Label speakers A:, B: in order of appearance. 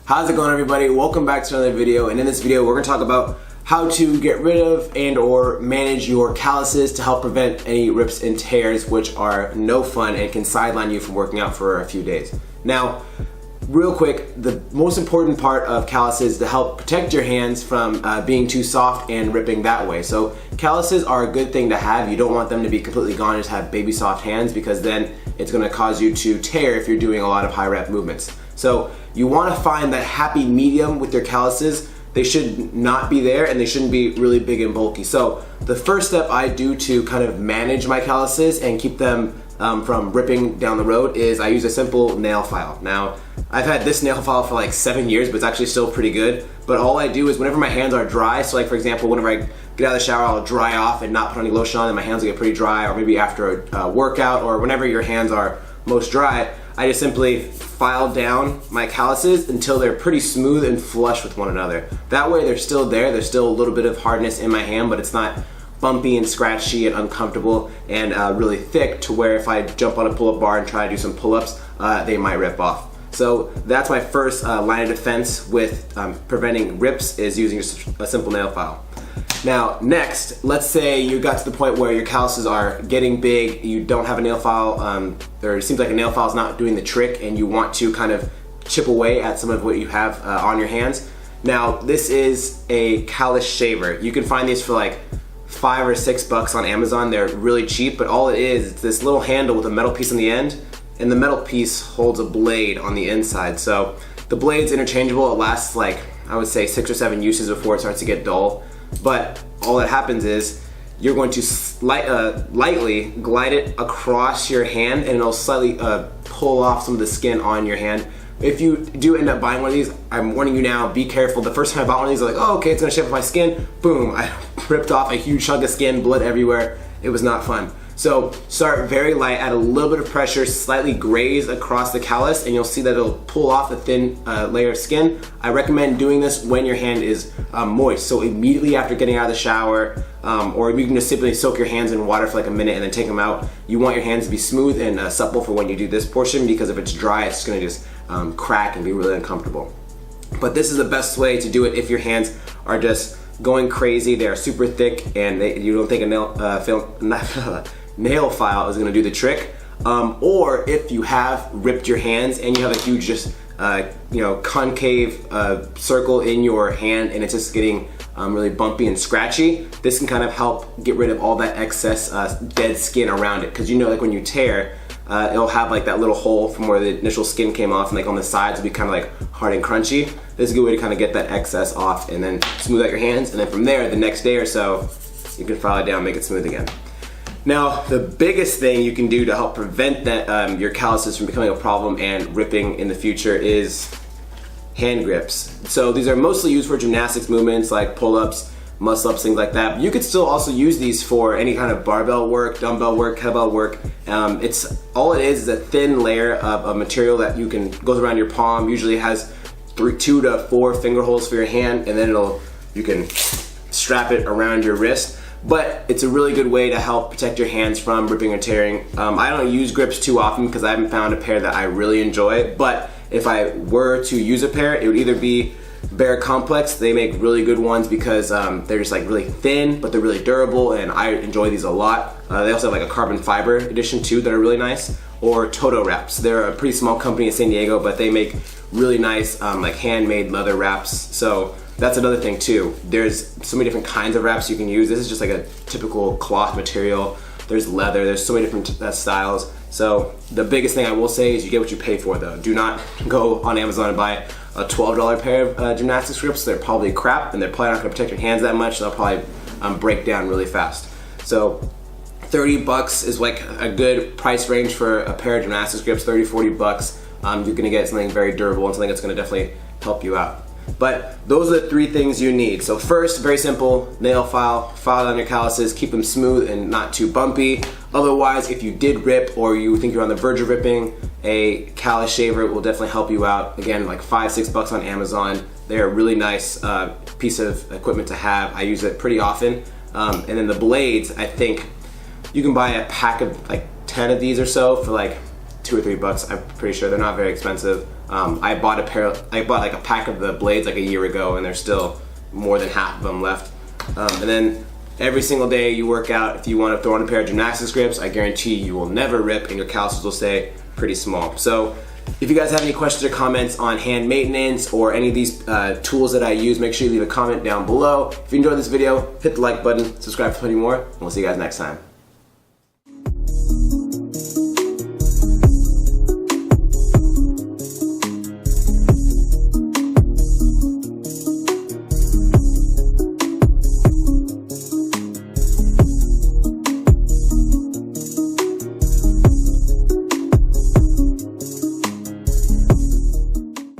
A: How's it going, everybody? Welcome back to another video, and in this video we're going to talk about how to get rid of and or manage your calluses to help prevent any rips and tears, which are no fun and can sideline you from working out for a few days. Now, real quick, the most important part of calluses is to help protect your hands from being too soft and ripping that way. So calluses are a good thing to have. You don't want them to be completely gone, just have baby soft hands, because then it's going to cause you to tear if you're doing a lot of high rep movements. So you want to find that happy medium with your calluses. They should not be there and they shouldn't be really big and bulky. So the first step I do to kind of manage my calluses and keep them from ripping down the road is I use a simple nail file. Now, I've had this nail file for like 7 years, but it's actually still pretty good. But all I do is whenever my hands are dry, so like for example, whenever I get out of the shower, I'll dry off and not put any lotion on and my hands will get pretty dry, or maybe after a workout, or whenever your hands are most dry, I just simply file down my calluses until they're pretty smooth and flush with one another. That way they're still there, there's still a little bit of hardness in my hand, but it's not bumpy and scratchy and uncomfortable and really thick to where if I jump on a pull-up bar and try to do some pull-ups, they might rip off. So that's my first line of defense with preventing rips, is using just a simple nail file. Now next, let's say you got to the point where your calluses are getting big, you don't have a nail file, or it seems like a nail file is not doing the trick, and you want to kind of chip away at some of what you have on your hands. Now this is a callus shaver. You can find these for like $5 or $6 on Amazon. They're really cheap, but all it is, it's this little handle with a metal piece on the end, and the metal piece holds a blade on the inside. So the blade's interchangeable. It lasts like, I would say 6 or 7 uses before it starts to get dull. But all that happens is you're going to lightly glide it across your hand, and it'll slightly pull off some of the skin on your hand. If you do end up buying one of these, I'm warning you now, be careful. The first time I bought one of these, I was like, oh, okay, it's gonna shave off my skin. Boom, I ripped off a huge chunk of skin, blood everywhere. It was not fun. So start very light, add a little bit of pressure, slightly graze across the callus, and you'll see that it'll pull off the thin layer of skin. I recommend doing this when your hand is moist. So immediately after getting out of the shower, or you can just simply soak your hands in water for like a minute and then take them out. You want your hands to be smooth and supple for when you do this portion, because if it's dry, it's gonna just crack and be really uncomfortable. But this is the best way to do it if your hands are just going crazy, they're super thick, and you don't think a nail file is going to do the trick, or if you have ripped your hands and you have a huge just concave circle in your hand and it's just getting really bumpy and scratchy, this can kind of help get rid of all that excess dead skin around it, because like when you tear, it'll have like that little hole from where the initial skin came off, and like on the sides will be kind of like hard and crunchy. This is a good way to kind of get that excess off and then smooth out your hands, and then from there, the next day or so, you can file it down, make it smooth again. Now, the biggest thing you can do to help prevent that your calluses from becoming a problem and ripping in the future is hand grips. So these are mostly used for gymnastics movements like pull-ups, muscle-ups, things like that. But you could still also use these for any kind of barbell work, dumbbell work, kettlebell work. All it is a thin layer of a material that goes around your palm. Usually has 2 to 4 finger holes for your hand, and then you can strap it around your wrist. But it's a really good way to help protect your hands from ripping or tearing. I don't use grips too often because I haven't found a pair that I really enjoy, but if I were to use a pair, it would either be Bear Complex. They make really good ones because they're just like really thin, but they're really durable, and I enjoy these a lot. They also have like a carbon fiber edition too that are really nice. Or Toto wraps. They're a pretty small company in San Diego, but they make really nice like handmade leather wraps. So that's another thing too. There's so many different kinds of wraps you can use. This is just like a typical cloth material. There's leather, there's so many different styles. So the biggest thing I will say is you get what you pay for though. Do not go on Amazon and buy a $12 pair of gymnastics grips. They're probably crap, and they're probably not gonna protect your hands that much. They'll probably break down really fast. So $30 is like a good price range for a pair of gymnastics grips, $30-$40. You're gonna get something very durable and something that's gonna definitely help you out. But those are the 3 things you need. So first, very simple, nail file down your calluses, keep them smooth and not too bumpy. Otherwise, if you did rip or you think you're on the verge of ripping, a callus shaver will definitely help you out. Again, like $5-6 on Amazon. They're a really nice piece of equipment to have. I use it pretty often. And then the blades, I think you can buy a pack of like 10 of these or so for like $2 or $3. I'm pretty sure they're not very expensive. I bought like a pack of the blades like a year ago, and there's still more than half of them left. And then every single day you work out, if you want to throw on a pair of gymnastics grips, I guarantee you will never rip and your calluses will stay pretty small. So if you guys have any questions or comments on hand maintenance or any of these tools that I use, make sure you leave a comment down below. If you enjoyed this video, hit the like button, subscribe for plenty more, and we'll see you guys next time.